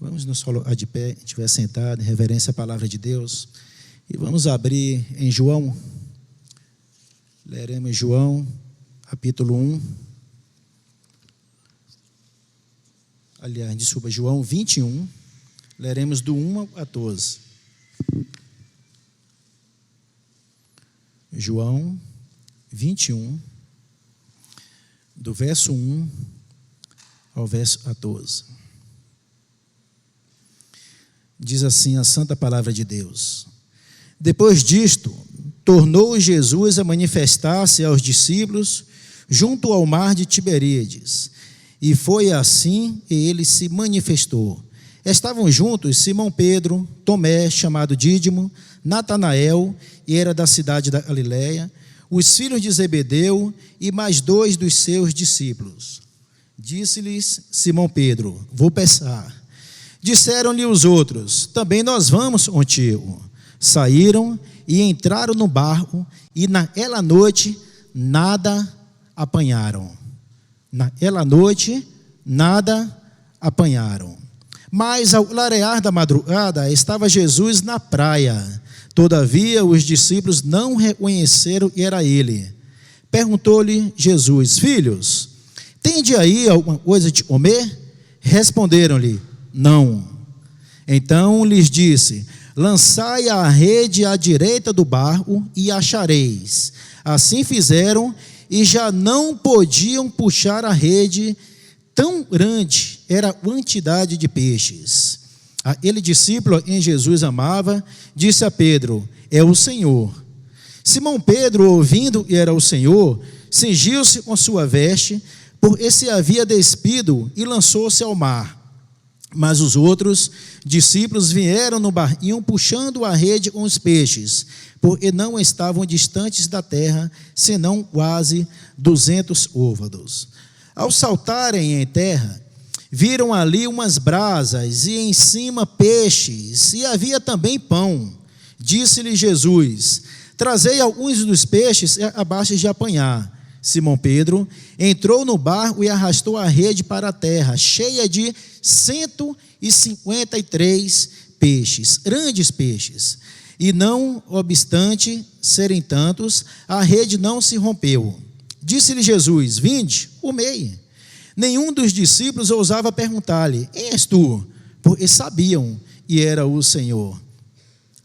Vamos nos colocar de pé, estiver sentado, em reverência à palavra de Deus. E vamos abrir em João. Leremos João, capítulo 1. Aliás, desculpa, João 21. Leremos do 1 ao 14. João 21, do verso 1 ao verso 14. Diz assim a santa palavra de Deus: Depois disto, tornou Jesus a manifestar-se aos discípulos junto ao mar de Tiberíades. E foi assim que ele se manifestou. Estavam juntos Simão Pedro, Tomé, chamado Dídimo, Natanael, e era da cidade da Galileia, os filhos de Zebedeu e mais 2 dos seus discípulos. Disse-lhes Simão Pedro: Vou pescar. Disseram-lhe os outros: Também nós vamos contigo. Saíram e entraram no barco, e naquela noite nada apanharam. Naquela noite nada apanharam. Mas ao clarear da madrugada estava Jesus na praia. Todavia os discípulos não reconheceram que era ele. Perguntou-lhe Jesus: Filhos, tende aí alguma coisa de comer? Responderam-lhe: Não. Então lhes disse: Lançai a rede à direita do barco e achareis. Assim fizeram, e já não podiam puxar a rede, tão grande era a quantidade de peixes. Aquele discípulo em Jesus amava, disse a Pedro: É o Senhor. Simão Pedro, ouvindo que era o Senhor, cingiu-se com sua veste, porque se havia despido, e lançou-se ao mar. Mas os outros discípulos vieram no barquinho, puxando a rede com os peixes, porque não estavam distantes da terra, senão quase 200 côvados. Ao saltarem em terra, viram ali umas brasas, e em cima peixes, e havia também pão. Disse-lhe Jesus: Trazei alguns dos peixes abaixo de apanhar. Simão Pedro entrou no barco e arrastou a rede para a terra, cheia de 153 peixes, grandes peixes. E não obstante serem tantos, a rede não se rompeu. Disse-lhe Jesus: Vinde, comei. Nenhum dos discípulos ousava perguntar-lhe: Quem és tu? Porque sabiam que era o Senhor.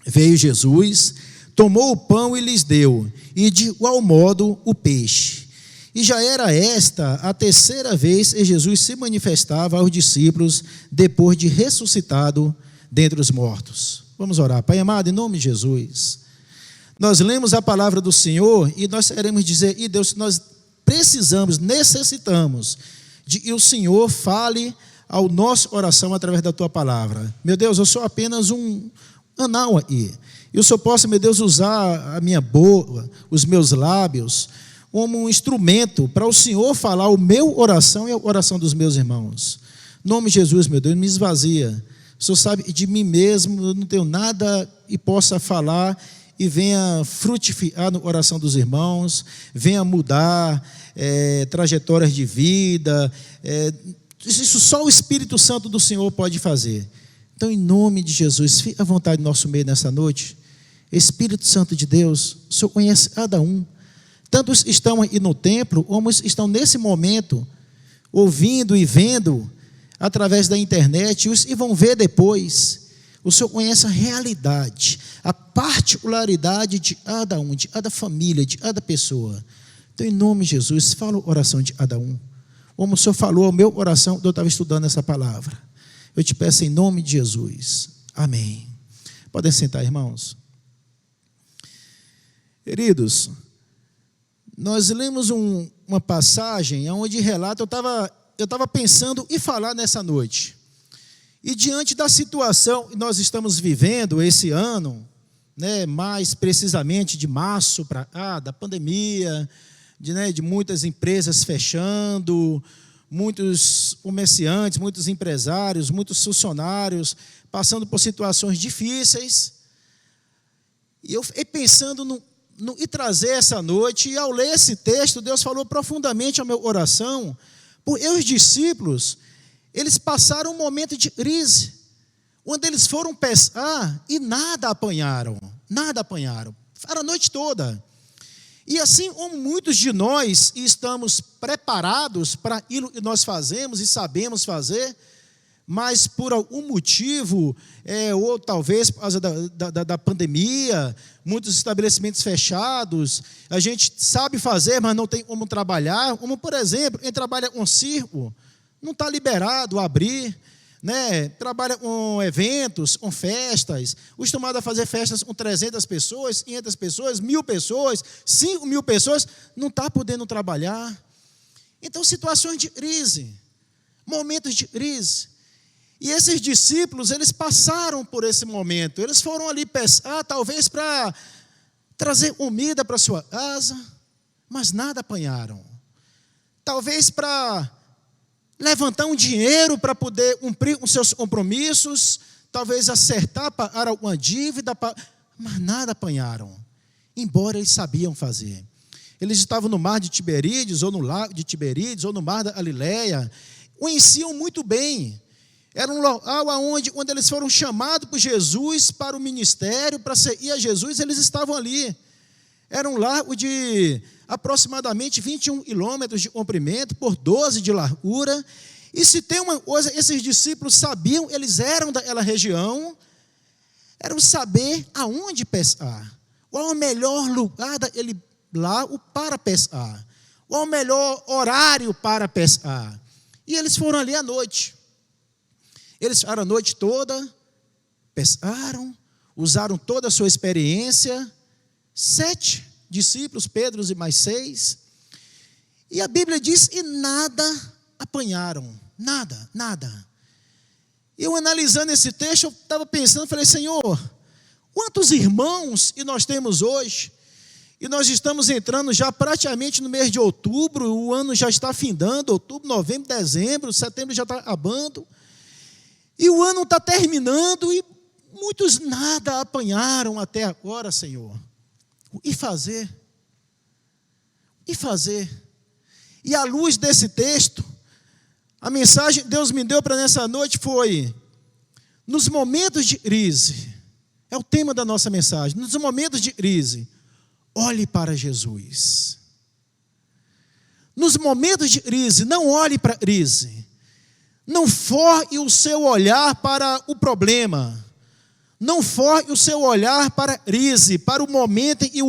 Veio Jesus, tomou o pão e lhes deu, e de igual modo o peixe. E já era esta a terceira vez que Jesus se manifestava aos discípulos, depois de ressuscitado dentre os mortos. Vamos orar. Pai amado, em nome de Jesus, nós lemos a palavra do Senhor e nós queremos dizer: e Deus, nós precisamos, necessitamos de que o Senhor fale ao nosso coração através da tua palavra. Meu Deus, eu sou apenas um anão aí. Eu só posso, meu Deus, usar a minha boca, os meus lábios, como um instrumento para o Senhor falar o meu oração e o oração dos meus irmãos. Em nome de Jesus, meu Deus, me esvazia. O Senhor sabe de mim mesmo, eu não tenho nada e possa falar e venha frutificar no coração dos irmãos, venha mudar trajetórias de vida. Isso só o Espírito Santo do Senhor pode fazer. Então, em nome de Jesus, fique à vontade no nosso meio nessa noite. Espírito Santo de Deus, o Senhor conhece cada um. Tantos estão aí no templo, como estão nesse momento, ouvindo e vendo através da internet, e vão ver depois. O Senhor conhece a realidade, a particularidade de cada um, de cada família, de cada pessoa. Então, em nome de Jesus, fala a oração de cada um. Como o Senhor falou ao meu coração quando eu estava estudando essa palavra. Eu te peço em nome de Jesus. Amém. Podem sentar, irmãos. Queridos, nós lemos uma passagem onde relata, eu estava pensando em falar nessa noite. E diante da situação que nós estamos vivendo esse ano, né, mais precisamente de março para cá, da pandemia, de muitas empresas fechando, muitos comerciantes, muitos empresários, muitos funcionários passando por situações difíceis. E eu fiquei pensando e trazer essa noite, e ao ler esse texto, Deus falou profundamente ao meu coração, porque os discípulos, eles passaram um momento de crise, quando eles foram pescar e nada apanharam, era a noite toda. E assim como muitos de nós estamos preparados para aquilo que nós fazemos e sabemos fazer, mas por algum motivo, ou talvez por causa da pandemia, muitos estabelecimentos fechados, a gente sabe fazer, mas não tem como trabalhar. Como, por exemplo, quem trabalha com circo, não está liberado a abrir, né? Trabalha com eventos, com festas, acostumado a fazer festas com 300 pessoas, 500 pessoas, 1.000 pessoas, 5.000 pessoas, não está podendo trabalhar. Então, situações de crise, momentos de crise. E esses discípulos, eles passaram por esse momento. Eles foram ali pescar, talvez para trazer comida para sua casa, mas nada apanharam. Talvez para levantar um dinheiro para poder cumprir os seus compromissos, talvez acertar para uma dívida, mas nada apanharam, embora eles sabiam fazer. Eles estavam no mar de Tiberíades, ou no lago de Tiberíades, ou no mar da Galileia, conheciam muito bem. Era um local onde, quando eles foram chamados por Jesus para o ministério, para seguir a Jesus, eles estavam ali. Era um lago de aproximadamente 21 quilômetros de comprimento, por 12 de largura. E se tem uma coisa, esses discípulos sabiam, eles eram daquela região, era saber aonde pescar. Qual é o melhor lugar daquele lago para pescar. Qual é o melhor horário para pescar. E eles foram ali à noite. Eles ficaram a noite toda, pescaram, usaram toda a sua experiência. 7 discípulos, Pedro e mais 6. E a Bíblia diz, e nada apanharam. Nada. Eu analisando esse texto, eu estava pensando, falei, Senhor, quantos irmãos que nós temos hoje? E nós estamos entrando já praticamente no mês de outubro, o ano já está findando, outubro, novembro, dezembro, setembro já está acabando. E o ano está terminando e muitos nada apanharam até agora, Senhor. E fazer? E à luz desse texto, a mensagem que Deus me deu para nessa noite foi, nos momentos de crise, é o tema da nossa mensagem, nos momentos de crise, olhe para Jesus. Nos momentos de crise, não olhe para a crise. Não force o seu olhar para o problema. Não force o seu olhar para a crise, para o momento em que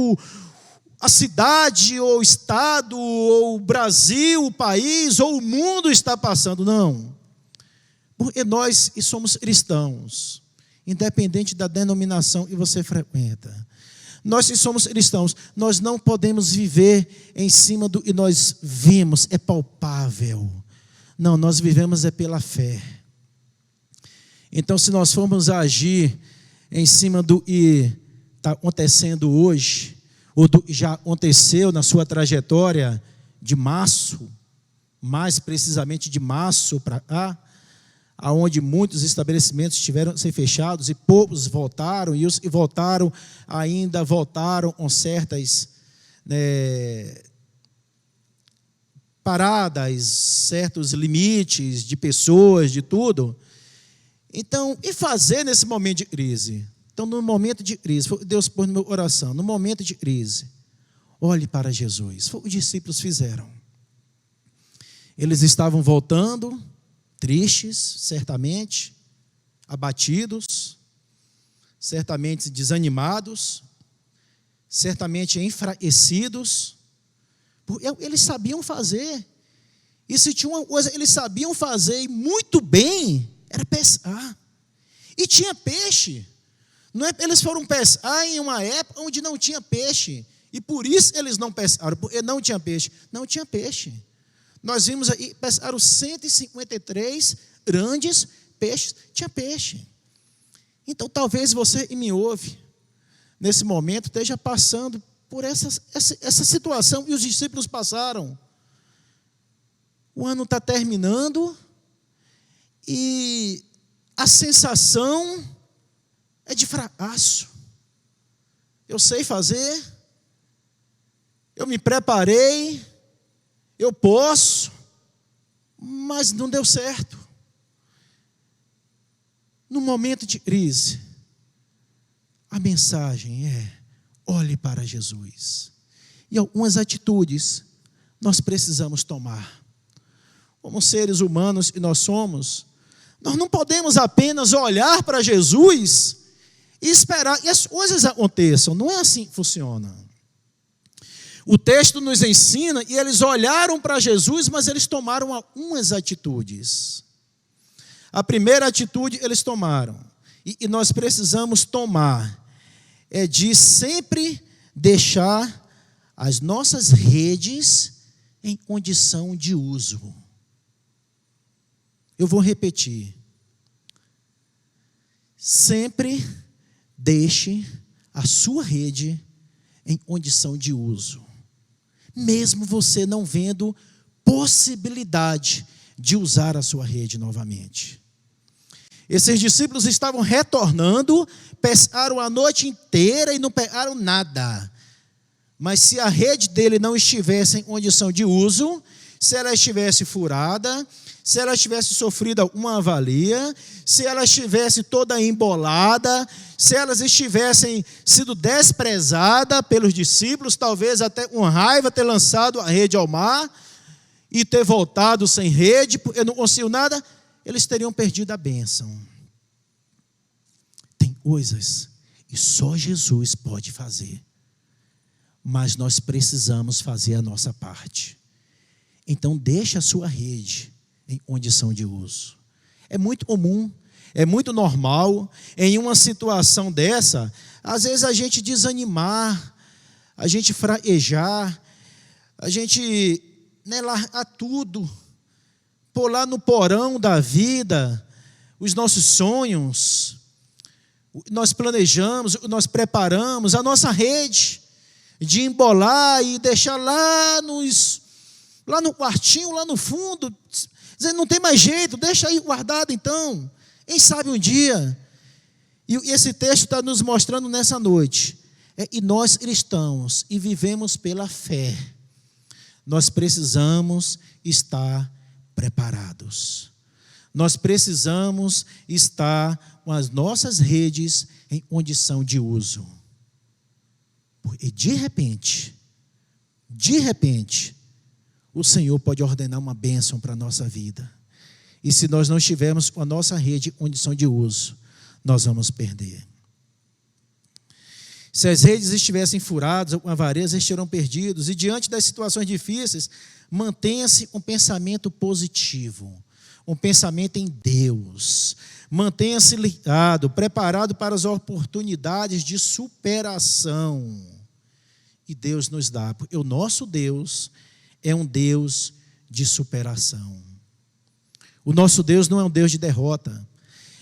a cidade, ou o estado, ou o Brasil, o país, ou o mundo está passando. Não. Porque nós somos cristãos, independente da denominação que você frequenta. Nós que somos cristãos, nós não podemos viver em cima do que nós vemos, é palpável. Não, nós vivemos é pela fé. Então, se nós formos agir em cima do que está acontecendo hoje, ou do que já aconteceu na sua trajetória de março, mais precisamente de março para cá, aonde muitos estabelecimentos tiveram que ser fechados e poucos voltaram, e os que voltaram ainda voltaram com certas paradas, certos limites de pessoas, de tudo. Então, e fazer nesse momento de crise? Então, no momento de crise, Deus pôs no meu coração, no momento de crise, olhe para Jesus. Foi o que os discípulos fizeram. Eles estavam voltando, tristes, certamente, abatidos, certamente desanimados, certamente enfraquecidos. Eles sabiam fazer. E se tinha uma coisa, eles sabiam fazer muito bem, era pescar. E tinha peixe. Não é, eles foram pescar em uma época onde não tinha peixe. E por isso eles não pescaram, porque não tinha peixe. Não tinha peixe. Nós vimos aí, pescaram 153 grandes peixes. Tinha peixe. Então talvez você que me ouve, nesse momento, esteja passando por essa situação, e os discípulos passaram. O ano está terminando, e a sensação é de fracasso. Eu sei fazer, eu me preparei, eu posso, mas não deu certo. No momento de crise, a mensagem é: olhe para Jesus. E algumas atitudes nós precisamos tomar. Como seres humanos que nós somos, nós não podemos apenas olhar para Jesus e esperar que as coisas aconteçam. Não é assim que funciona. O texto nos ensina e eles olharam para Jesus, mas eles tomaram algumas atitudes. A primeira atitude eles tomaram, e nós precisamos tomar, é de sempre deixar as nossas redes em condição de uso. Eu vou repetir. Sempre deixe a sua rede em condição de uso, mesmo você não vendo possibilidade de usar a sua rede novamente. Esses discípulos estavam retornando, pescaram a noite inteira e não pegaram nada. Mas se a rede dele não estivesse em condição de uso, se ela estivesse furada, se ela tivesse sofrido alguma avalia, se ela estivesse toda embolada, se elas estivessem sido desprezadas pelos discípulos, talvez até com raiva ter lançado a rede ao mar e ter voltado sem rede, porque não conseguiu nada, eles teriam perdido a bênção. Tem coisas que só Jesus pode fazer, mas nós precisamos fazer a nossa parte. Então deixe a sua rede em condição de uso. É muito comum, é muito normal, em uma situação dessa, às vezes a gente desanimar, a gente fraquejar, a gente largar tudo, pôr lá no porão da vida os nossos sonhos, nós planejamos, nós preparamos a nossa rede, de embolar e deixar lá no quartinho, lá no fundo, dizendo, não tem mais jeito, deixa aí guardado então, quem sabe um dia. E esse texto está nos mostrando nessa noite, e nós cristãos, e vivemos pela fé, nós precisamos estar preparados, nós precisamos estar com as nossas redes em condição de uso, e de repente, o Senhor pode ordenar uma bênção para a nossa vida. E se nós não estivermos com a nossa rede em condição de uso, nós vamos perder. Se as redes estivessem furadas ou com avareza, estarão perdidos. E diante das situações difíceis, mantenha-se um pensamento positivo, um pensamento em Deus. Mantenha-se ligado, preparado para as oportunidades de superação. E Deus nos dá, porque o nosso Deus é um Deus de superação. O nosso Deus não é um Deus de derrota.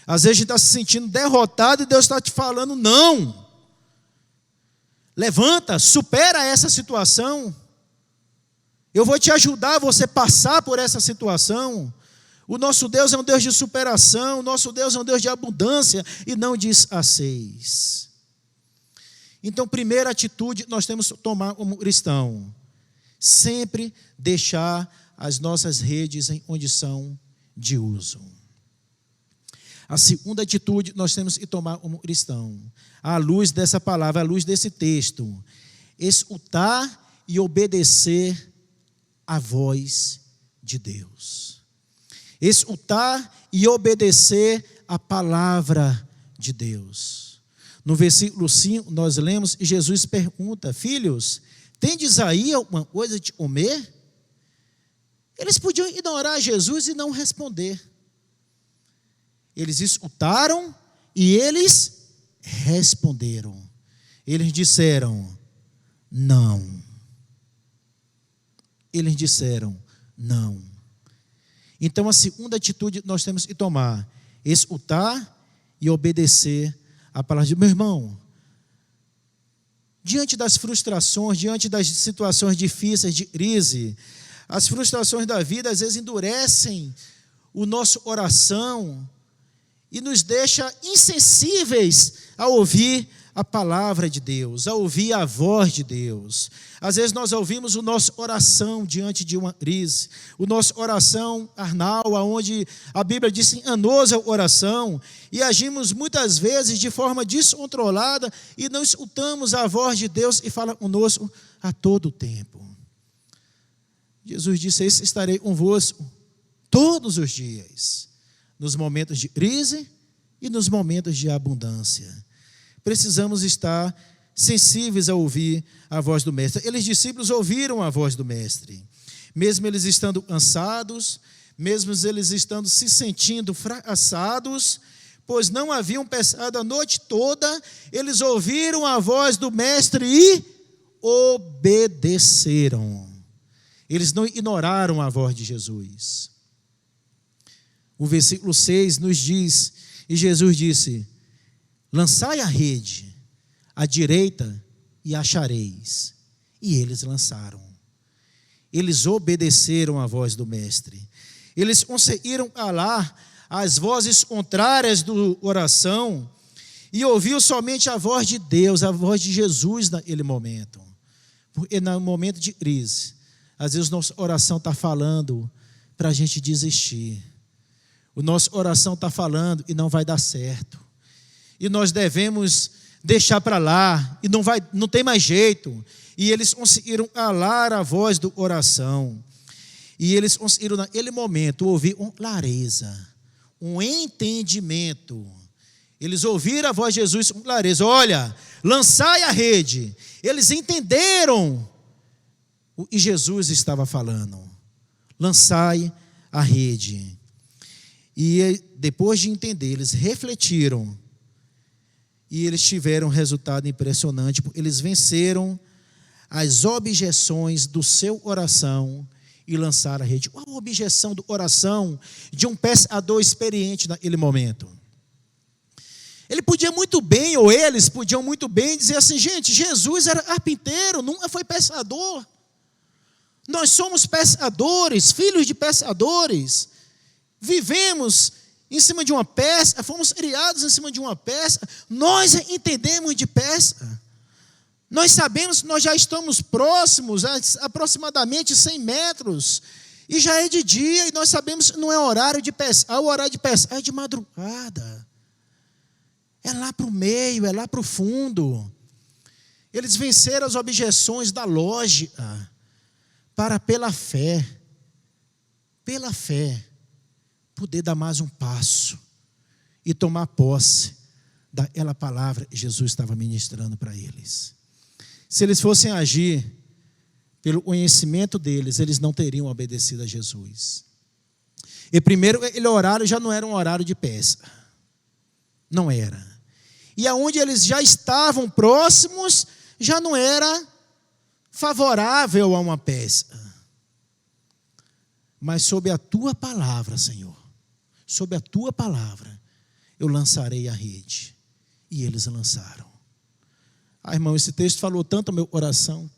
Às vezes a gente está se sentindo derrotado e Deus está te falando, não. Levanta, supera essa situação. Eu vou te ajudar a você passar por essa situação. O nosso Deus é um Deus de superação, o nosso Deus é um Deus de abundância e não de escassez. Então, primeira atitude nós temos que tomar como cristão, sempre deixar as nossas redes em condição de uso. A segunda atitude nós temos que tomar como cristão, à luz dessa palavra, à luz desse texto, escutar e obedecer à voz de Deus. Escutar e obedecer à palavra de Deus. No versículo 5 nós lemos e Jesus pergunta, filhos, tendes aí alguma coisa de comer? Eles podiam ignorar Jesus e não responder. Eles escutaram e eles responderam. Eles disseram, não. Eles disseram, não. Então a segunda atitude nós temos que tomar, escutar e obedecer a palavra de Deus. Meu irmão, diante das frustrações, diante das situações difíceis de crise, as frustrações da vida às vezes endurecem o nosso coração e nos deixa insensíveis a ouvir a palavra de Deus, a ouvir a voz de Deus. Às vezes nós ouvimos a nossa oração diante de uma crise, a nossa oração arnal, onde a Bíblia diz enganosa oração, e agimos muitas vezes de forma descontrolada e não escutamos a voz de Deus e fala conosco a todo tempo. Jesus disse: estarei convosco todos os dias, nos momentos de crise e nos momentos de abundância. Precisamos estar sensíveis a ouvir a voz do Mestre. Eles, discípulos, ouviram a voz do Mestre. Mesmo eles estando cansados, mesmo eles estando se sentindo fracassados, pois não haviam pescado a noite toda, eles ouviram a voz do Mestre e obedeceram. Eles não ignoraram a voz de Jesus. O versículo 6 nos diz, e Jesus disse: lançai a rede à direita e achareis. E eles lançaram. Eles obedeceram à voz do Mestre. Eles conseguiram calar as vozes contrárias da oração e ouviu somente a voz de Deus, a voz de Jesus naquele momento. Porque no momento de crise, às vezes nossa oração está falando para a gente desistir. O nosso oração está falando e não vai dar certo. E nós devemos deixar para lá, e não tem mais jeito. E eles conseguiram calar a voz do oração. E eles conseguiram, naquele momento, ouvir com clareza, um entendimento. Eles ouviram a voz de Jesus com clareza: olha, lançai a rede. Eles entenderam o que Jesus estava falando. Lançai a rede. E depois de entender, eles refletiram. E eles tiveram um resultado impressionante, porque eles venceram as objeções do seu coração e lançaram a rede. Qual a objeção do coração de um pescador experiente naquele momento? Ele podia muito bem, ou eles podiam muito bem dizer assim: gente, Jesus era carpinteiro, nunca foi pescador. Nós somos pescadores, filhos de pescadores. Vivemos em cima de uma pesca, fomos criados em cima de uma pesca, nós entendemos de pesca, nós sabemos que nós já estamos próximos, a aproximadamente 100 metros, e já é de dia, e nós sabemos que não é horário de pescar, o horário de pescar é de madrugada, é lá para o meio, é lá para o fundo. Eles venceram as objeções da lógica, para pela fé, poder dar mais um passo e tomar posse daquela palavra que Jesus estava ministrando para eles. Se eles fossem agir pelo conhecimento deles, eles não teriam obedecido a Jesus. E primeiro, aquele horário já não era um horário de pesca. Não era. E aonde eles já estavam próximos, já não era favorável a uma pesca. Mas sob a tua palavra, Senhor, sob a tua palavra, eu lançarei a rede. E eles lançaram. Irmão, esse texto falou tanto ao meu coração.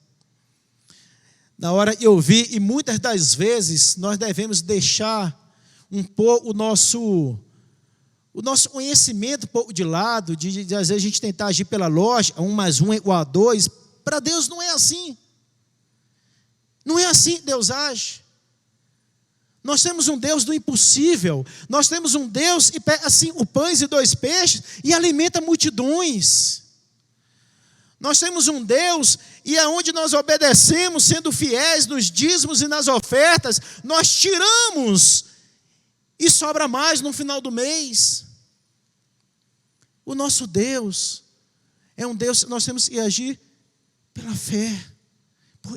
Na hora que eu vi, e muitas das vezes, nós devemos deixar um pouco o nosso conhecimento um pouco de lado, de às vezes a gente tentar agir pela lógica, 1 mais 1 é igual a 2. Para Deus não é assim. Não é assim que Deus age. Nós temos um Deus do impossível. Nós temos um Deus que pega assim o pães e 2 peixes e alimenta multidões. Nós temos um Deus e aonde nós obedecemos, sendo fiéis nos dízimos e nas ofertas, nós tiramos e sobra mais no final do mês. O nosso Deus é um Deus que nós temos que agir pela fé.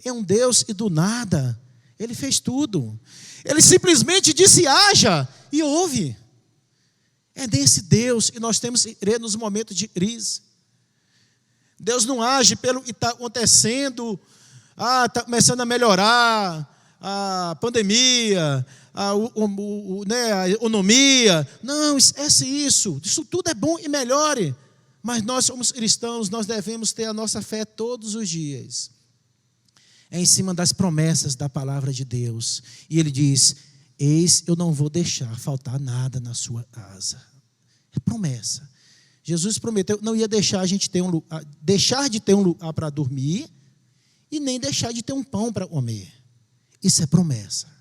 É um Deus e do nada Ele fez tudo. Ele simplesmente disse: haja, e houve. É desse Deus que nós temos que crer nos momentos de crise. Deus não age pelo que está acontecendo. Está começando a melhorar a pandemia, a economia. Não, esquece isso. Isso tudo é bom e melhore. Mas nós somos cristãos, nós devemos ter a nossa fé todos os dias. É em cima das promessas da palavra de Deus. E Ele diz: eis, eu não vou deixar faltar nada na sua casa. É promessa. Jesus prometeu não ia deixar a gente deixar de ter um lugar para dormir e nem deixar de ter um pão para comer. Isso é promessa.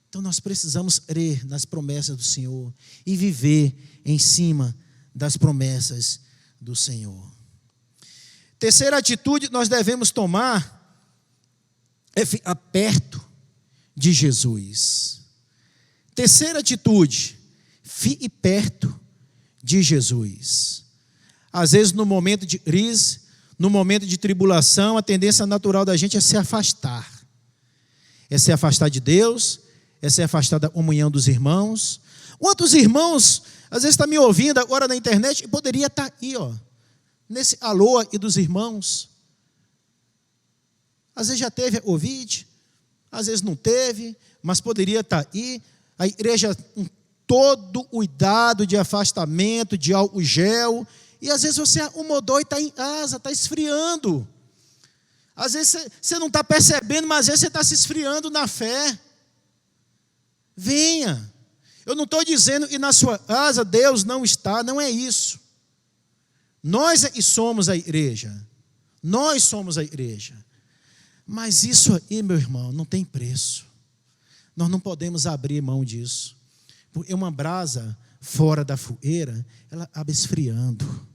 Então nós precisamos crer nas promessas do Senhor e viver em cima das promessas do Senhor. Terceira atitude que nós devemos tomar é ficar perto de Jesus. Terceira atitude, fique perto de Jesus. Às vezes no momento de crise, no momento de tribulação, a tendência natural da gente é se afastar. É se afastar de Deus, é se afastar da comunhão dos irmãos. Quantos irmãos, às vezes está me ouvindo agora na internet e poderia estar aí, nesse alô aqui dos irmãos. Às vezes já teve Covid, às vezes não teve, mas poderia estar aí. A igreja com todo o cuidado de afastamento, de álcool gel, e às vezes você acomodou e está em casa, está esfriando. Às vezes você não está percebendo, mas às vezes você está se esfriando na fé. Venha. Eu não estou dizendo que na sua casa Deus não está, não é isso. Nós é que somos a igreja. Nós somos a igreja. Mas isso aí, meu irmão, não tem preço. Nós não podemos abrir mão disso. Porque uma brasa fora da fogueira, ela acaba esfriando.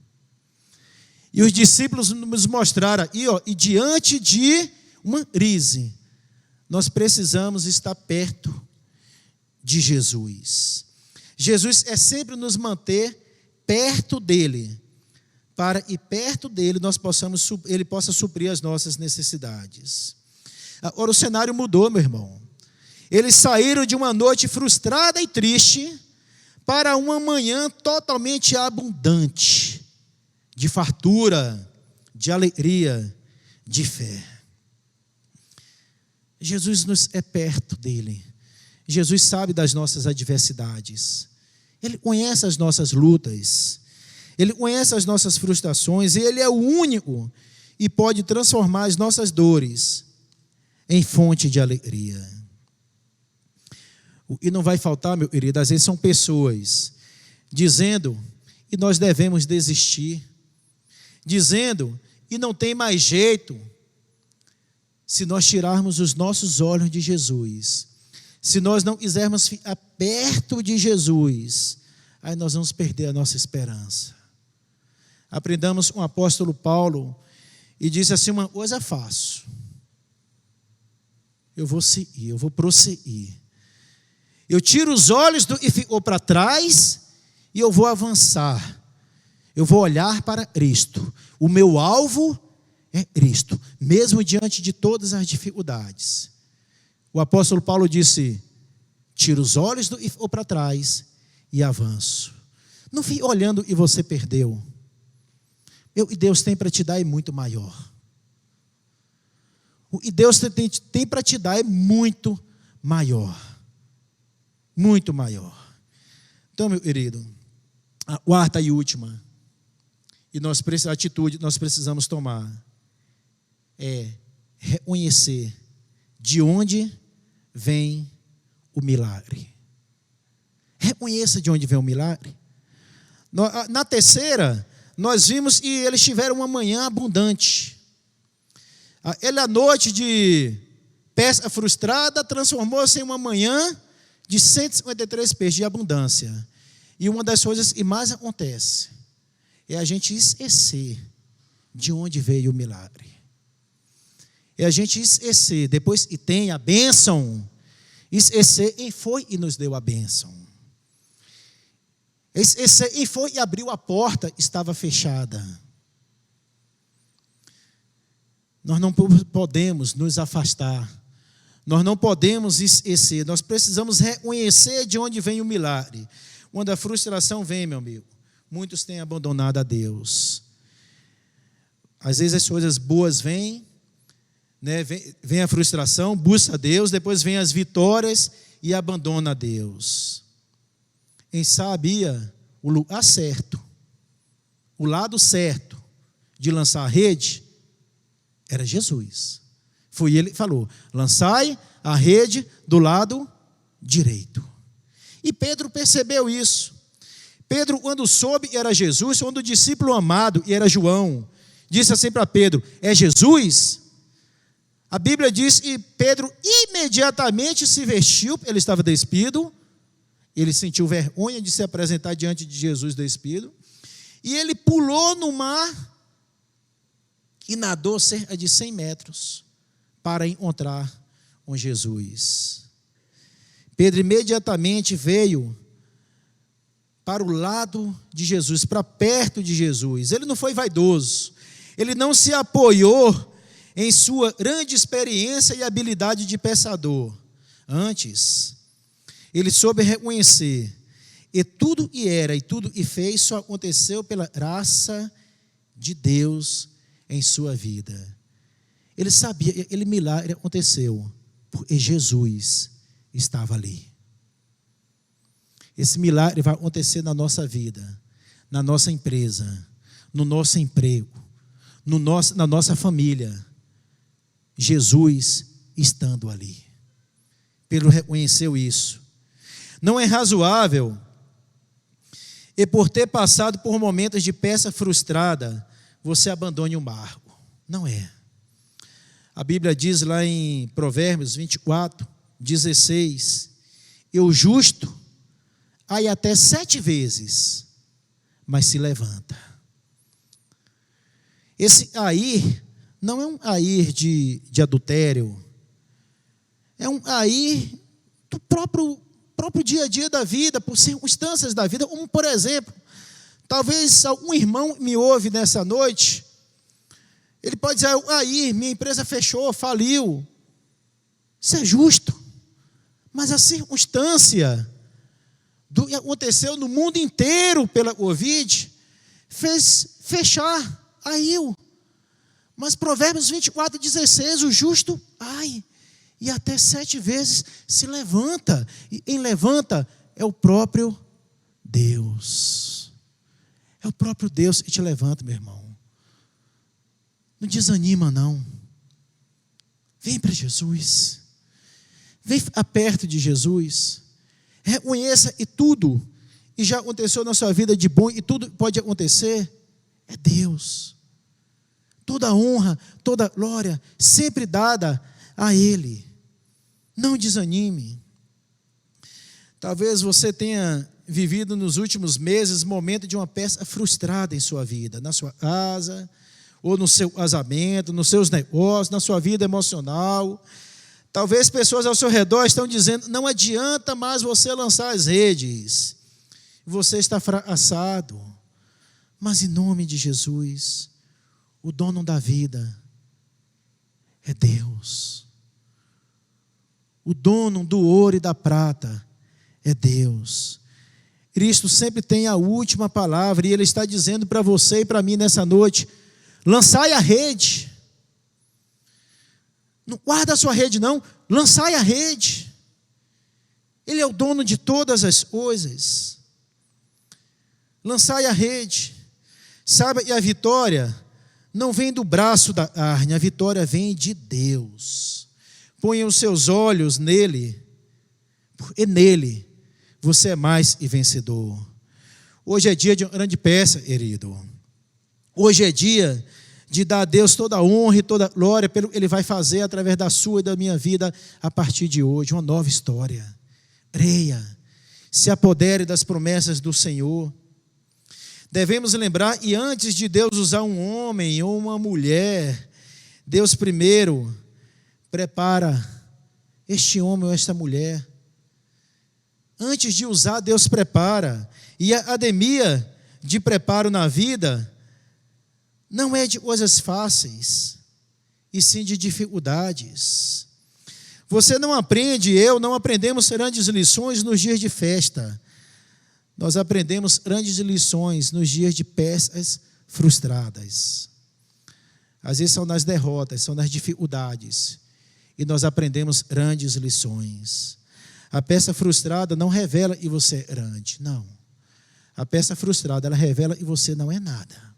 E os discípulos nos mostraram aí, e diante de uma crise, nós precisamos estar perto de Jesus. Jesus é sempre nos manter perto dele, para que perto dele ele possa suprir as nossas necessidades. Agora o cenário mudou, meu irmão. Eles saíram de uma noite frustrada e triste para uma manhã totalmente abundante, de fartura, de alegria, de fé. Jesus é perto dele. Jesus sabe das nossas adversidades. Ele conhece as nossas lutas. Ele conhece as nossas frustrações. E Ele é o único e pode transformar as nossas dores em fonte de alegria. E não vai faltar, meu querido, às vezes são pessoas dizendo que nós devemos desistir, dizendo que não tem mais jeito. Se nós tirarmos os nossos olhos de Jesus, se nós não quisermos ficar perto de Jesus, aí nós vamos perder a nossa esperança. Aprendamos com o apóstolo Paulo e disse assim: uma coisa faço, eu vou seguir, eu vou prosseguir. Eu tiro os olhos do que ficou para trás e eu vou avançar. Eu vou olhar para Cristo. O meu alvo é Cristo, mesmo diante de todas as dificuldades. O apóstolo Paulo disse: tira os olhos do que ficou para trás e avanço. Não fique olhando o que você perdeu. O que Deus tem para te dar é muito maior. O que Deus tem para te dar é muito maior. Muito maior. Então, meu querido, a quarta e última atitude que nós precisamos tomar é reconhecer de onde vem o milagre. Reconheça de onde vem o milagre. Na terceira, nós vimos que eles tiveram uma manhã abundante. A noite de pesca frustrada transformou-se em uma manhã de 153 peixes de abundância. E uma das coisas que mais acontece é a gente esquecer de onde veio o milagre. É a gente esquecer, depois que tem a bênção, esquecer quem foi e nos deu a bênção. Esquecer quem foi e abriu a porta, estava fechada. Nós não podemos nos afastar. Nós não podemos esquecer, nós precisamos reconhecer de onde vem o milagre. Quando a frustração vem, meu amigo, muitos têm abandonado a Deus. Às vezes as coisas boas vêm, né? Vem a frustração, busca a Deus, depois vem as vitórias e abandona a Deus. Quem sabia o lugar certo, o lado certo de lançar a rede, era Jesus. Foi ele que falou: lançai a rede do lado direito. E Pedro percebeu isso. Pedro, quando soube, era Jesus, quando o discípulo amado, e era João, disse assim para Pedro: é Jesus? A Bíblia diz que Pedro imediatamente se vestiu, ele estava despido, ele sentiu vergonha de se apresentar diante de Jesus despido, e ele pulou no mar e nadou cerca de 100 metros para encontrar com Jesus. Pedro imediatamente veio para o lado de Jesus, para perto de Jesus. Ele não foi vaidoso, ele não se apoiou em sua grande experiência e habilidade de pescador. Antes, ele soube reconhecer, e tudo que era e tudo que fez só aconteceu pela graça de Deus em sua vida. Ele sabia que aquele milagre aconteceu porque Jesus estava ali. Esse milagre vai acontecer na nossa vida, na nossa empresa, no nosso emprego, na nossa família. Jesus estando ali. Pedro reconheceu isso. Não é razoável, e por ter passado por momentos de pesca frustrada, você abandone o barco. Não é. A Bíblia diz lá em Provérbios 24, 16, e o justo cai até 7 vezes, mas se levanta. Esse cair não é um cair de adultério, é um cair do próprio dia a dia da vida, por circunstâncias da vida, como por exemplo, talvez algum irmão me ouve nessa noite, ele pode dizer: aí, minha empresa fechou, faliu. Isso é justo, mas a circunstância do que aconteceu no mundo inteiro pela Covid fez fechar, caiu. Mas Provérbios 24, 16, o justo ai, e até 7 vezes se levanta. E quem levanta é o próprio Deus. É o próprio Deus que te levanta, meu irmão. Não desanima, não. Vem para Jesus. Vem perto de Jesus. Reconheça e tudo, e já aconteceu na sua vida de bom, e tudo pode acontecer, é Deus. Toda honra, toda glória, sempre dada a Ele. Não desanime. Talvez você tenha vivido nos últimos meses momento de uma pesca frustrada em sua vida, na sua casa, ou no seu casamento, nos seus negócios, na sua vida emocional. Talvez pessoas ao seu redor estão dizendo: não adianta mais você lançar as redes, você está fracassado. Mas em nome de Jesus, o dono da vida é Deus. O dono do ouro e da prata é Deus. Cristo sempre tem a última palavra, e Ele está dizendo para você e para mim nessa noite: lançai a rede. Não guarda a sua rede não, lançai a rede. Ele é o dono de todas as coisas. Lançai a rede. Saiba que a vitória não vem do braço da carne, a vitória vem de Deus. Ponha os seus olhos nele, porque nele você é mais que vencedor. Hoje é dia de uma grande peça, querido. Hoje é dia de dar a Deus toda a honra e toda a glória pelo que Ele vai fazer através da sua e da minha vida a partir de hoje, uma nova história. Creia, se apodere das promessas do Senhor. Devemos lembrar, e antes de Deus usar um homem ou uma mulher, Deus primeiro prepara este homem ou esta mulher. Antes de usar, Deus prepara. E a academia de preparo na vida não é de coisas fáceis, e sim de dificuldades. Você não aprende, eu não aprendemos grandes lições nos dias de festa. Nós aprendemos grandes lições nos dias de pescas frustradas. Às vezes são nas derrotas, são nas dificuldades. E nós aprendemos grandes lições. A peça frustrada não revela que você é grande, não. A peça frustrada, ela revela que você não é nada.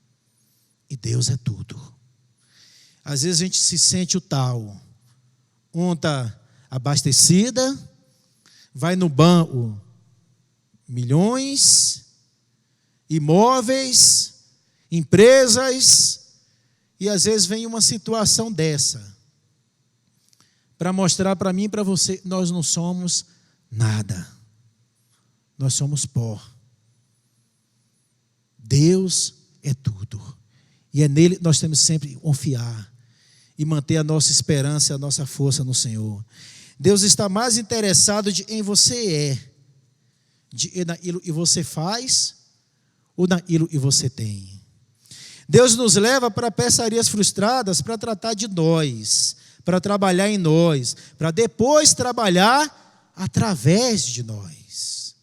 E Deus é tudo. Às vezes a gente se sente o tal. Conta abastecida, vai no banco milhões, imóveis, empresas, e às vezes vem uma situação dessa, para mostrar para mim e para você, nós não somos nada, nós somos pó. Deus é tudo, e é nele que nós temos sempre que confiar, e manter a nossa esperança e a nossa força no Senhor. Deus está mais interessado em você naquilo que você faz, ou naquilo que você tem. Deus nos leva para peçarias frustradas para tratar de nós, para trabalhar em nós, para depois trabalhar através de nós.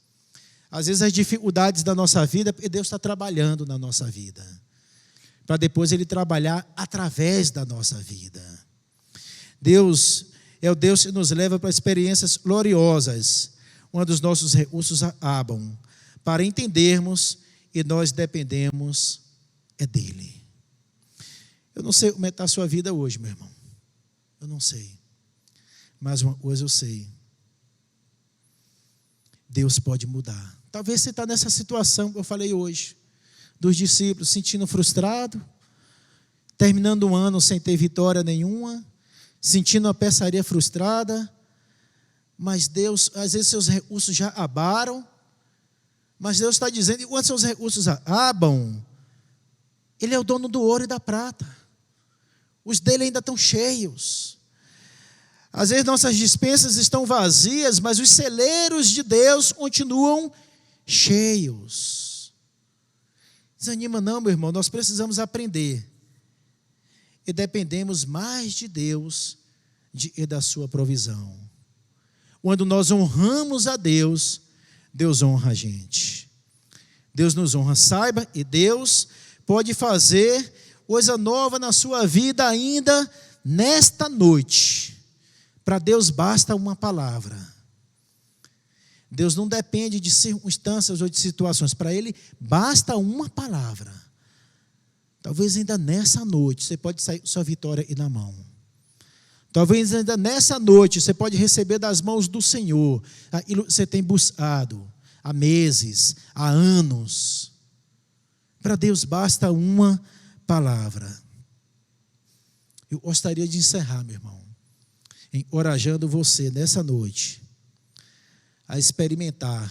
Às vezes as dificuldades da nossa vida, porque Deus está trabalhando na nossa vida, para depois Ele trabalhar através da nossa vida. Deus é o Deus que nos leva para experiências gloriosas, onde os nossos recursos acabam, para entendermos que nós dependemos dEle. Eu não sei como está a sua vida hoje, meu irmão. Eu não sei. Mas uma coisa eu sei. Deus pode mudar. Talvez você está nessa situação que eu falei hoje, dos discípulos se sentindo frustrado, terminando um ano sem ter vitória nenhuma, sentindo uma peçaria frustrada, mas Deus, às vezes seus recursos já acabaram, mas Deus está dizendo, enquanto seus recursos acabam, Ele é o dono do ouro e da prata, os dele ainda estão cheios. Às vezes nossas despensas estão vazias, mas os celeiros de Deus continuam cheios. Desanima não, meu irmão, nós precisamos aprender. E dependemos mais de Deus e da sua provisão. Quando nós honramos a Deus, Deus honra a gente. Deus nos honra, saiba, e Deus pode fazer coisa nova na sua vida ainda nesta noite. Para Deus basta uma palavra. Deus não depende de circunstâncias ou de situações. Para Ele basta uma palavra. Talvez ainda nessa noite você pode sair com sua vitória aí na mão. Talvez ainda nessa noite você pode receber das mãos do Senhor aquilo que você tem buscado há meses, há anos. Para Deus basta uma palavra. Eu gostaria de encerrar, meu irmão, encorajando você nessa noite a experimentar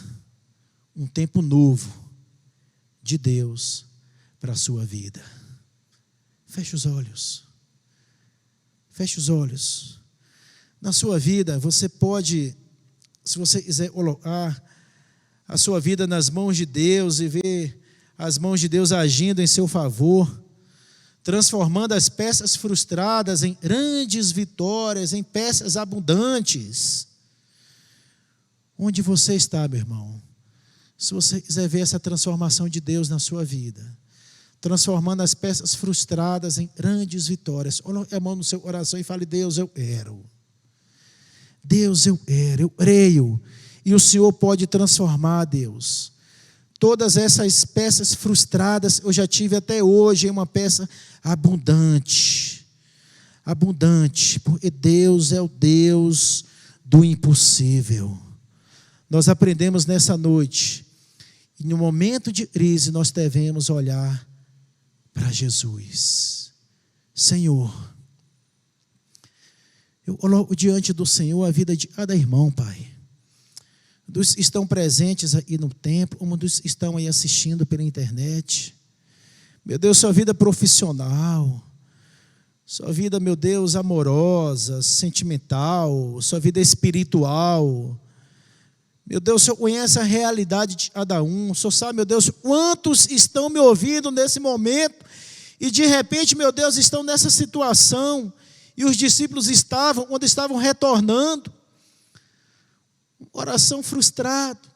um tempo novo de Deus para a sua vida. Feche os olhos. Feche os olhos. Na sua vida, você pode, se você quiser colocar a sua vida nas mãos de Deus e ver as mãos de Deus agindo em seu favor, transformando as peças frustradas em grandes vitórias, em peças abundantes. Onde você está, meu irmão? Se você quiser ver essa transformação de Deus na sua vida, transformando as peças frustradas em grandes vitórias, coloque a mão no seu coração e fale: Deus, eu quero. Deus, eu quero, eu creio. E o Senhor pode transformar, Deus. Todas essas peças frustradas eu já tive até hoje em uma peça abundante. Abundante, porque Deus é o Deus do impossível. Nós aprendemos nessa noite, e no momento de crise nós devemos olhar para Jesus. Senhor, eu coloco diante do Senhor a vida de cada irmão, Pai. Dos que estão presentes aí no templo, como dos que estão aí assistindo pela internet. Meu Deus, sua vida profissional, sua vida, meu Deus, amorosa, sentimental, sua vida espiritual. Meu Deus, o Senhor conhece a realidade de cada um. O Senhor sabe, meu Deus, quantos estão me ouvindo nesse momento e de repente, meu Deus, estão nessa situação. E os discípulos estavam, quando estavam retornando, um coração frustrado,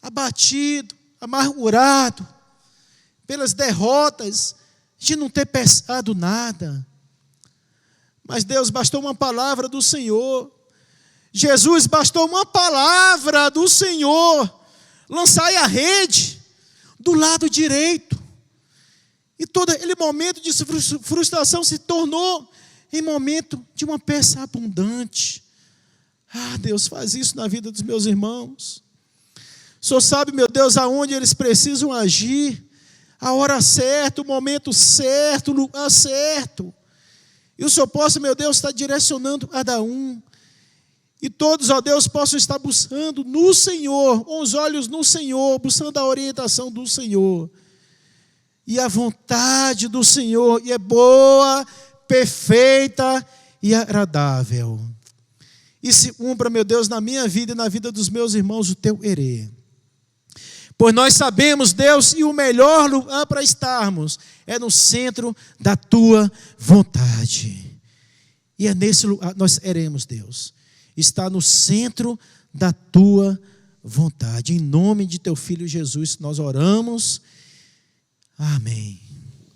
abatido, amargurado, pelas derrotas, de não ter pescado nada. Mas Deus, bastou uma palavra do Senhor. Jesus, bastou uma palavra do Senhor. Lançai a rede do lado direito. E todo aquele momento de frustração se tornou em momento de uma peça abundante. Ah, Deus, faz isso na vida dos meus irmãos. O Senhor sabe, meu Deus, aonde eles precisam agir, a hora certa, o momento certo, o lugar certo. E o Senhor possa, meu Deus, estar direcionando cada um. E todos, ó Deus, possam estar buscando no Senhor, com os olhos no Senhor, buscando a orientação do Senhor. E a vontade do Senhor, e é boa, perfeita e agradável. E se cumpra, meu Deus, na minha vida e na vida dos meus irmãos, o teu querer. Pois nós sabemos, Deus, e o melhor lugar para estarmos é no centro da tua vontade. E é nesse lugar nós queremos, Deus, estar no centro da tua vontade. Em nome de teu Filho Jesus, nós oramos. Amém.